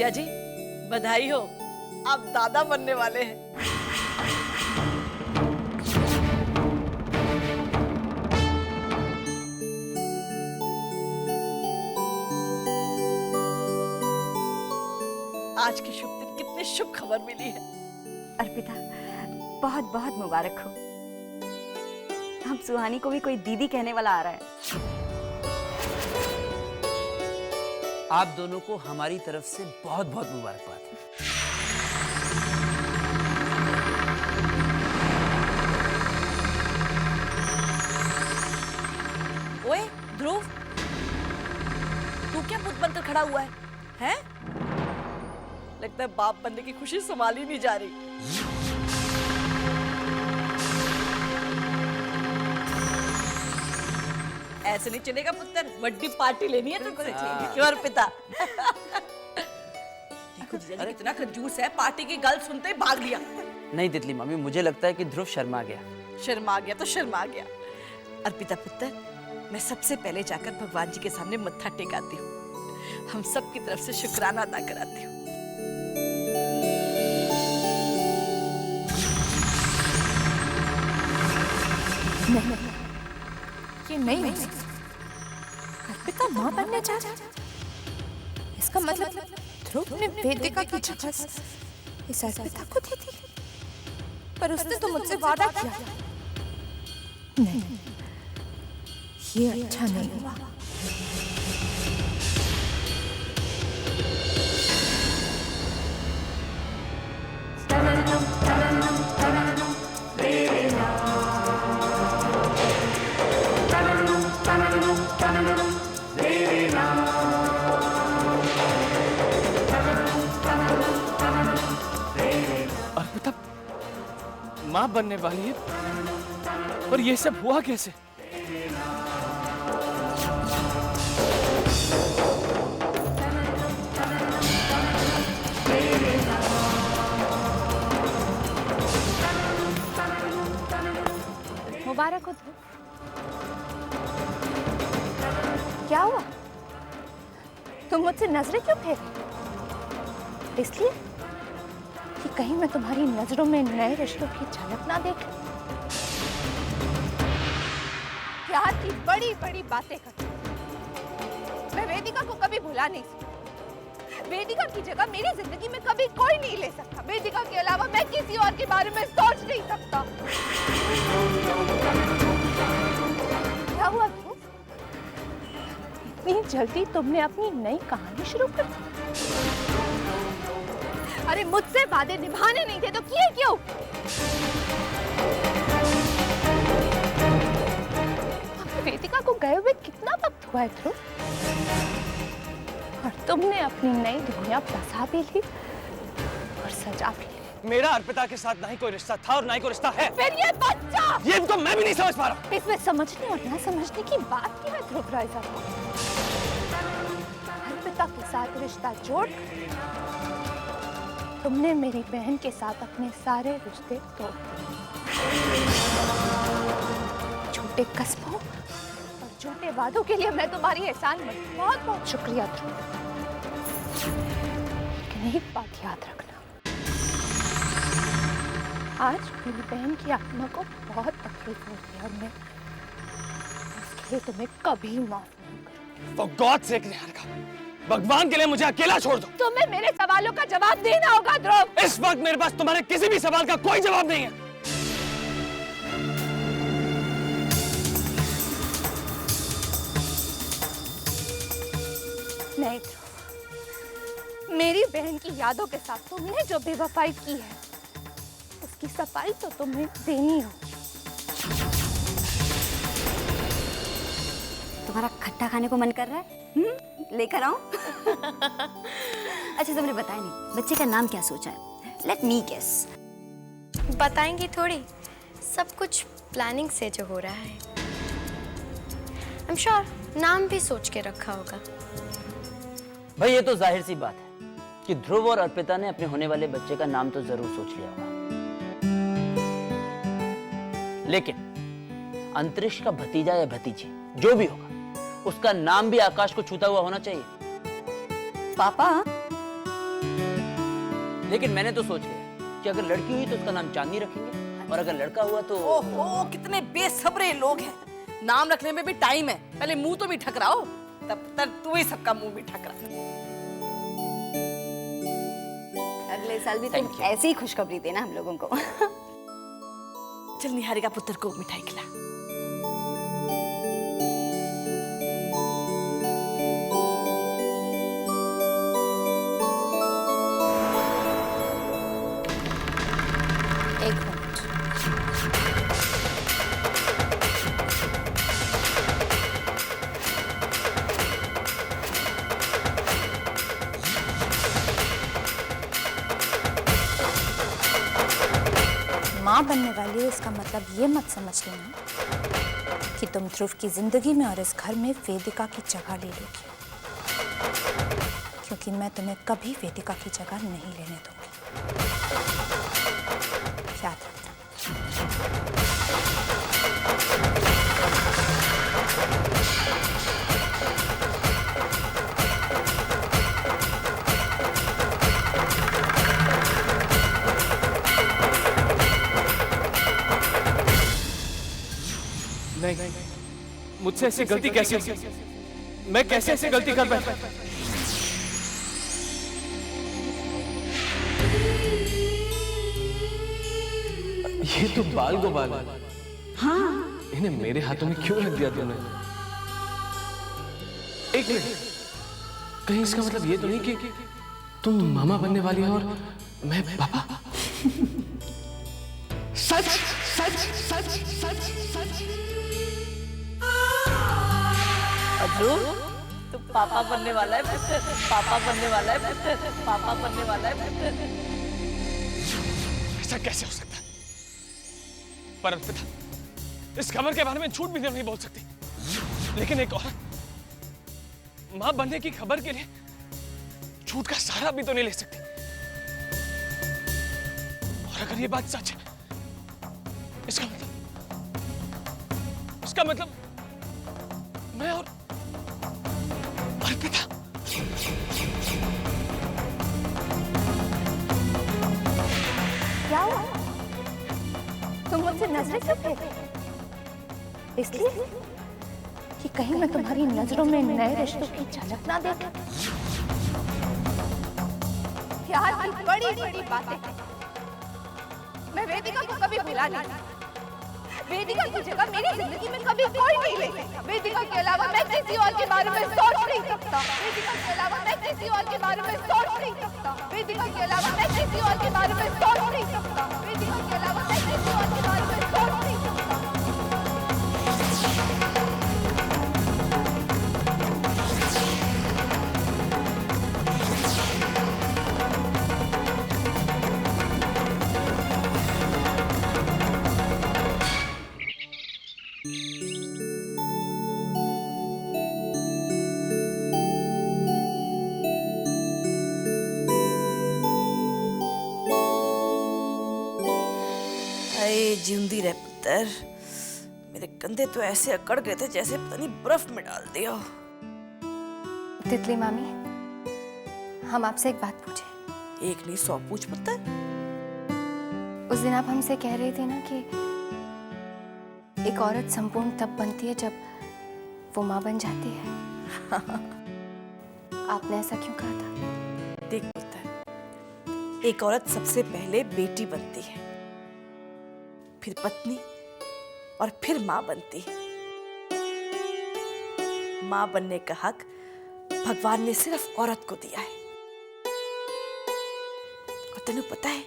जीजा जी बधाई हो, आप दादा बनने वाले हैं। आज की शुभ दिन कितनी शुभ खबर मिली है। अर्पिता बहुत बहुत मुबारक हो। हम सुहानी को भी कोई दीदी कहने वाला आ रहा है। आप दोनों को हमारी तरफ से बहुत बहुत मुबारकबाद। ओए ध्रुव, तू क्या बुत बनकर खड़ा हुआ है? हैं? लगता है बाप बनने की खुशी संभाली नहीं जा रही। ऐसे नहीं चलेगा पुत्र, बड़ी पार्टी लेनी है तुमसे। क्यों अर्पिता? देखो जीजा जी कितना कंजूस है, पार्टी की गल सुनते ही भाग लिया। नहीं तितली मामी, मुझे लगता है कि ध्रुव शर्मा गया। शर्मा गया तो शर्मा गया। अर्पिता पुत्र, मैं सबसे पहले जाकर भगवान जी के सामने मत्था टेकाती हूँ, हम सब की तरफ से शुक्राना अदा कराती हूँ। नहीं, ये नहीं हो सकता। अर्पिता माँ बनने जा रही है। इसका मतलब ध्रुव ने वेदिका की जगह इस अर्पिता को दे दी। पर उसने तो मुझसे वादा किया। नहीं, ये अच्छा नहीं हुआ। अर्पिता माँ बनने वाली है, और ये सब हुआ कैसे? मुबारक हो ध्रुव। क्या हुआ? तुम मुझसे नजरें क्यों फेर रहे? इसलिए कि कहीं मैं तुम्हारी नजरों में नए रिश्तों की झलक ना देख। प्यार की बड़ी बड़ी बातें करती। मैं वेदिका को कभी भुला नहीं सकती। वेदिका की जगह मेरी जिंदगी में कभी कोई नहीं ले सकता। वेदिका के अलावा मैं किसी और के बारे में सोच नहीं सकता। क्या हुआ ध्रुव? इतनी जल्दी तुमने अपनी नई कहानी शुरू कर दी? अरे मुझसे वादे निभाने नहीं थे तो किए क्यों? वेदिका को गए हुए कितना वक्त हुआ है ध्रुव? और तुमने अपनी नई दुनिया बसा भी ली और सजा भी ली। मेरा अर्पिता के साथ ना ही कोई रिश्ता था और ना ही कोई रिश्ता है। फिर ये बच्चा! ये तो मैं भी नहीं समझ पा रहा। इसमें समझने और ना समझने की बात क्या है ध्रुव राय साहब? अर्पिता के साथ रिश्ता जोड़ तुमने मेरी बहन के साथ अपने सारे रिश्ते तोड़ दिए। झूठे कस्मों और झूठे वादों के लिए मैं तुम्हारी एहसान मंद। बहुत बहुत शुक्रिया ध्रुव। लेकिन एक बात याद रखना, आज मेरी बहन की आत्मा को बहुत तकलीफ होती है और मैं इसके लिए तुम्हें कभी माफ नहीं करूंगी। For God's sake निहारिका, भगवान के लिए मुझे अकेला छोड़ दो। तुम्हें मेरे सवालों का जवाब देना होगा ध्रुव। इस वक्त मेरे पास तुम्हारे किसी भी सवाल का कोई जवाब नहीं है। नहीं ध्रुव, मेरी बहन की यादों के साथ तुमने जो बेवफाई की है उसकी सफाई तो तुम्हें देनी होगी। तुम्हारा खट्टा खाने को मन कर रहा है? लेकर आऊं? अच्छा तुमने बताया नहीं, बच्चे का नाम क्या सोचा है? Let me guess. बताएंगी थोड़ी, सब कुछ प्लानिंग से जो हो रहा है। आई एम श्योर नाम भी सोच के रखा होगा। भाई ये तो जाहिर सी बात है कि ध्रुव और अर्पिता ने अपने होने वाले बच्चे का नाम तो जरूर सोच लिया होगा, लेकिन अंतरिक्ष का भतीजा या भतीजी जो भी होगा उसका नाम भी आकाश को छूता हुआ होना चाहिए। पापा लेकिन मैंने तो सोच लिया कि अगर लड़की हुई तो उसका नाम चांदनी रखेंगे, और अगर लड़का हुआ तो ओहो, कितने बेसब्रे लोग हैं। नाम रखने में भी टाइम है, पहले मुंह तो भी ठकराओ, तब तक तू ही सबका मुंह भी ठकरा। अगले साल भी Thank तुम you. ऐसी ही खुशखबरी देना हम लोगों को। चल निहारिका पुत्र को मिठाई खिला। एक मिनट। माँ बनने वाली है, इसका मतलब ये मत समझ लेना कि तुम ध्रुव की जिंदगी में और इस घर में वेदिका की जगह ले लोगी, क्योंकि मैं तुम्हें कभी वेदिका की जगह नहीं लेने दूंगी। याद रखना। नहीं, मुझसे ऐसी गलती कैसे हो सकती? मैं कैसे ऐसी गलती कर बैठा? ये तो बाल गोपाल है। हाँ। इन्हें मेरे हाथों में क्यों रख दिया तुमने? एक मिनट, कहीं इसका मतलब ये तो नहीं कि तुम मामा बनने वाली हो और मैं पापा? सच सच सच सच सच। ध्रुव, तू पापा बनने वाला है पुत्र, पापा बनने वाला है पुत्र, पापा बनने वाला है पुत्र। ऐसा कैसे हो सकता है? पर पिता, इस खबर के बारे में झूठ भी नहीं बोल सकती, लेकिन एक औरत मां बनने की खबर के लिए झूठ का सहारा भी तो नहीं ले सकती। और अगर ये बात सच है, इसका मतलब मैं और पिता क्या हुआ? तुम मुझसे नजरें क्यों फेंक? इसलिए कि कहीं मैं तुम्हारी नजरों में नए रिश्तों की झलक ना देखूं। प्यार की बड़ी बड़ी बातें मैं वेदिका को कभी भुला नहीं। वेदिका की जगह मेरी जिंदगी में कभी कोई नहीं ले सकता। वेदिका के अलावा मैं किसी और के बारे में सोच नहीं सकता। वेदिका के अलावा मैं किसी और के बारे में सोच नहीं सकता। वेदिका के अलावा मैं किसी और के बारे में सोच नहीं सकता। वेदिका के अलावा मैं किसी और के बारे में सोच नहीं सकता। जिंदी रह पुत्र, मेरे कंधे तो ऐसे अकड़ गए थे जैसे पता नहीं बर्फ में डाल दिया। तितली मामी, हम आपसे एक बात पूछे। एक नहीं 100 पूछ पुत्र। उस दिन आप हमसे कह रहे थे ना कि एक औरत संपूर्ण तब बनती है जब वो माँ बन जाती है। आपने ऐसा क्यों कहा था? देख पुत्र, एक औरत सबसे पहले बेटी बनती है, फिर पत्नी और फिर माँ बनती है। माँ बनने का हक भगवान ने सिर्फ औरत को दिया है। और तेनू पता है,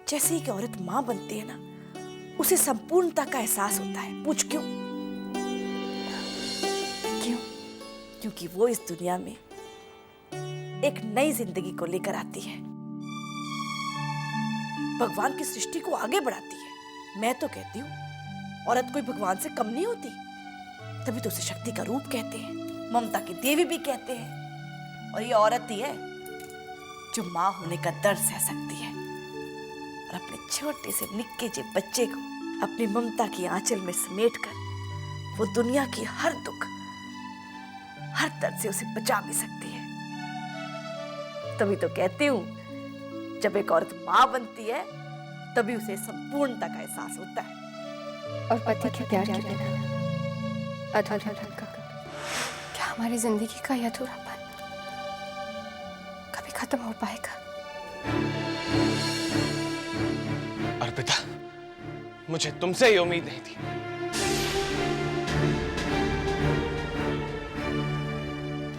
जैसे ही कि औरत माँ बनती है ना, उसे संपूर्णता का एहसास होता है। पूछ क्यों? क्यों? क्योंकि वो इस दुनिया में एक नई जिंदगी को लेकर आती है, भगवान की सृष्टि को आगे बढ़ाती है। मैं तो कहती हूँ, औरत कोई भगवान से कम नहीं होती, तभी तो उसे शक्ति का रूप कहते हैं, ममता की देवी भी कहते हैं। और ये औरत ही है जो माँ होने का दर्द सह सकती है और अपने छोटे से निक्के से बच्चे को अपनी ममता की आंचल में समेटकर वो दुनिया की हर दुख, हर दर्द से उसे बचा भी सकती है। तभी तो कहती हूँ, जब एक औरत माँ बनती है तभी उसे संपूर्णता का एहसास होता है। और पति के प्यार के बिना अधूरापन का, क्या हमारी जिंदगी का यह अधूरापन कभी खत्म हो पाएगा? अर्पिता, मुझे तुमसे ये उम्मीद नहीं थी।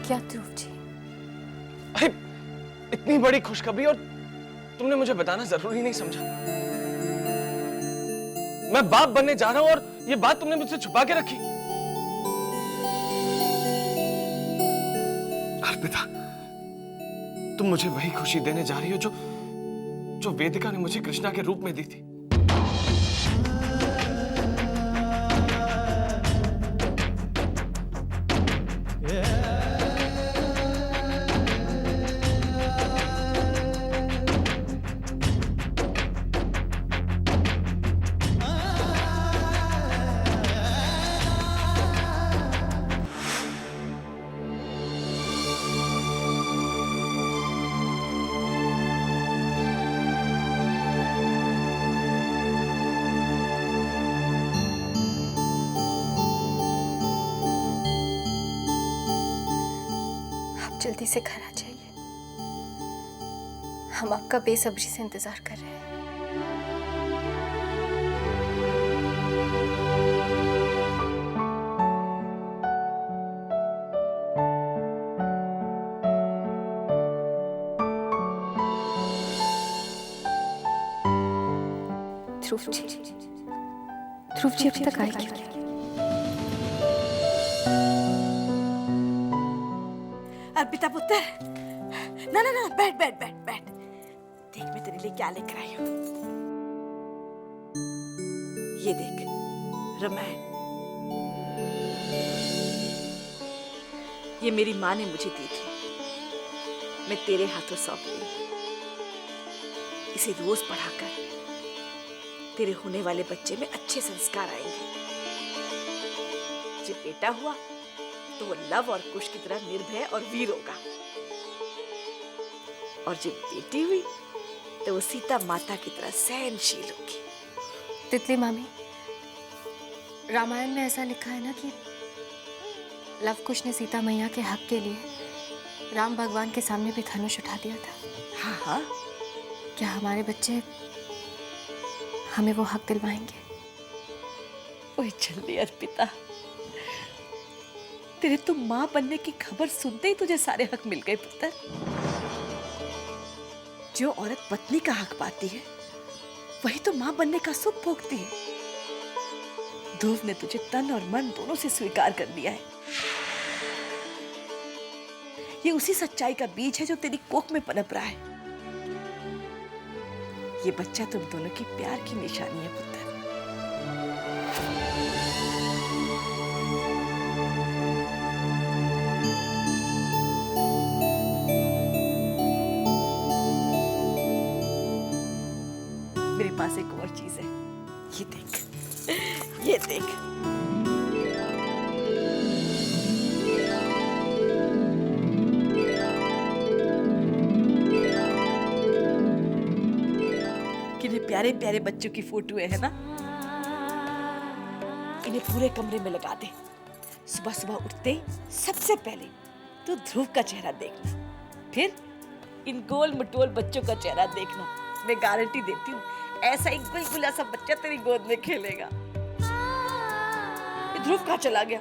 क्या ध्रुव जी? अरे इतनी बड़ी खुशखबरी और तुमने मुझे बताना जरूरी नहीं समझा। मैं बाप बनने जा रहा हूं और ये बात तुमने मुझसे छुपा के रखी। अर्पिता, तुम मुझे वही खुशी देने जा रही हो जो वेदिका ने मुझे कृष्णा के रूप में दी थी। जल्दी से घर आ जाइए, हम आपका बेसब्री से इंतजार कर रहे हैं। ध्रुव जी अभी तक आए क्यों नहीं? अर्पिता पुत्र, ना ना ना, बैठ बैठ बैठ बैठ। देख मैं तेरे लिए क्या लेकर आई हूँ। ये देख, रामायण। ये मेरी माँ ने मुझे दी थी, मैं तेरे हाथों सौंप रही हूँ। इसे रोज पढ़ाकर तेरे होने वाले बच्चे में अच्छे संस्कार आएंगे। जब बेटा हुआ तो वो लव और कुश की तरह निर्भय और वीर होगा, और जब बेटी हुई तो वो सीता माता की तरह सहनशील होगी। तितली मामी, रामायण में ऐसा लिखा है ना कि लव कुश ने सीता मैया के हक के लिए राम भगवान के सामने भी धनुष उठा दिया था। हाँ हाँ, क्या हमारे बच्चे हमें वो हक दिलवाएंगे? ओए जल्दी अर्पिता, तेरे तो माँ बनने की खबर सुनते ही तुझे सारे हक मिल गए पुत्र। जो औरत पत्नी का हक पाती है वही तो माँ बनने का सुख भोगती है। ध्रुव ने तुझे तन और मन दोनों से स्वीकार कर लिया है। ये उसी सच्चाई का बीज है जो तेरी कोख में पनप रहा है। ये बच्चा तुम दोनों की प्यार की निशानी है पुत्र। मेरे पास एक और चीज है, ये देख, ये देख। कितने प्यारे प्यारे बच्चों की फोटो है ना? इन्हें पूरे कमरे में लगा दे। सुबह सुबह उठते ही सबसे पहले तो ध्रुव का चेहरा देखना, फिर इन गोल मटोल बच्चों का चेहरा देखना। मैं गारंटी देती हूँ ऐसा एक गुलगुला सा बच्चा तेरी गोद में खेलेगा। ये ध्रुव कहाँ चला गया?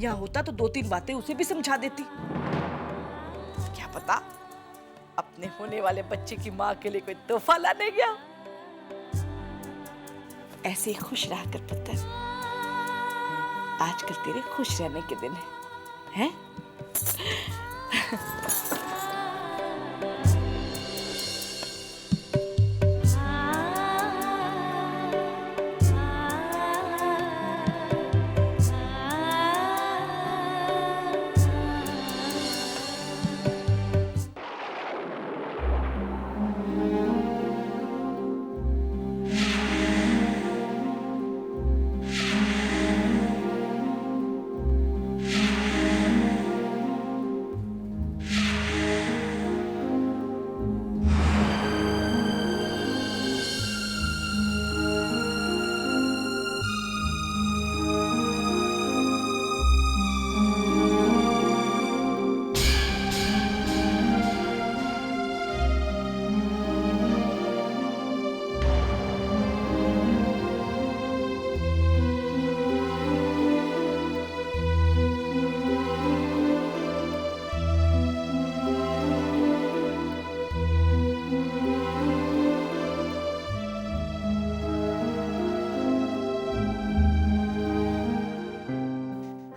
यहाँ होता तो 2-3 बातें उसे भी समझा देती। क्या पता अपने होने वाले बच्चे की माँ के लिए कोई तोहफा लाने गया। ऐसे ही खुश रहा कर पुत्र, आजकल तेरे खुश रहने के दिन हैं?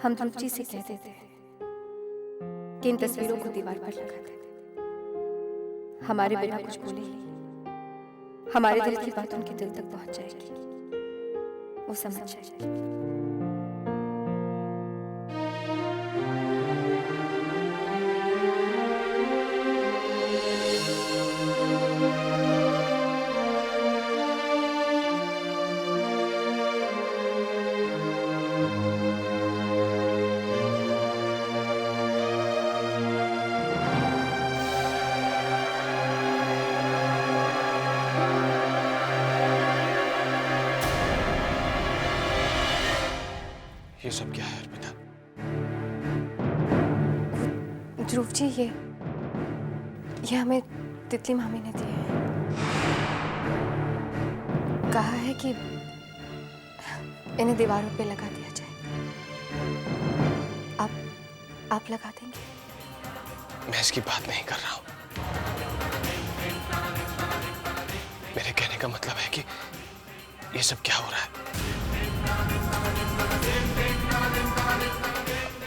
हम ध्रुव जी से कह देते हैं कि इन तस्वीरों को दीवार पर लगा दे। हमारे बिना कुछ बोले ही हमारे दिल की बात उनके दिल तक पहुंच जाएगी, वो समझ जाएगी। ये सब क्या है अर्पिता? ध्रुव जी, ये हमें तितली मामी ने दिए हैं। कहा है कि इन्हें दीवारों पे लगा दिया जाए। आप लगा देंगे? मैं इसकी बात नहीं कर रहा हूं। मेरे कहने का मतलब है कि ये सब क्या हो रहा है?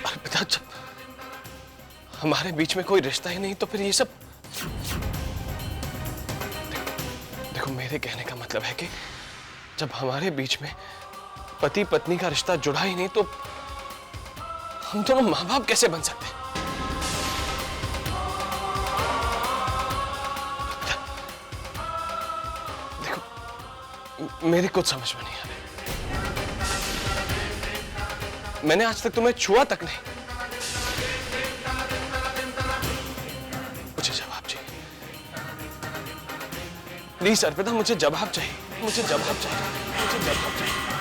अर्पिता, जब हमारे बीच में कोई रिश्ता ही नहीं तो फिर ये सब। देखो, मेरे कहने का मतलब है कि जब हमारे बीच में पति पत्नी का रिश्ता जुड़ा ही नहीं तो हम दोनों माँ बाप कैसे बन सकते हैं? देखो, मेरी कुछ समझ में नहीं आ रही। मैंने आज तक तुम्हें छुआ तक नहीं। मुझे जवाब चाहिए प्लीज अर्पिता, मुझे जवाब चाहिए, मुझे जवाब चाहिए, मुझे जवाब चाहिए।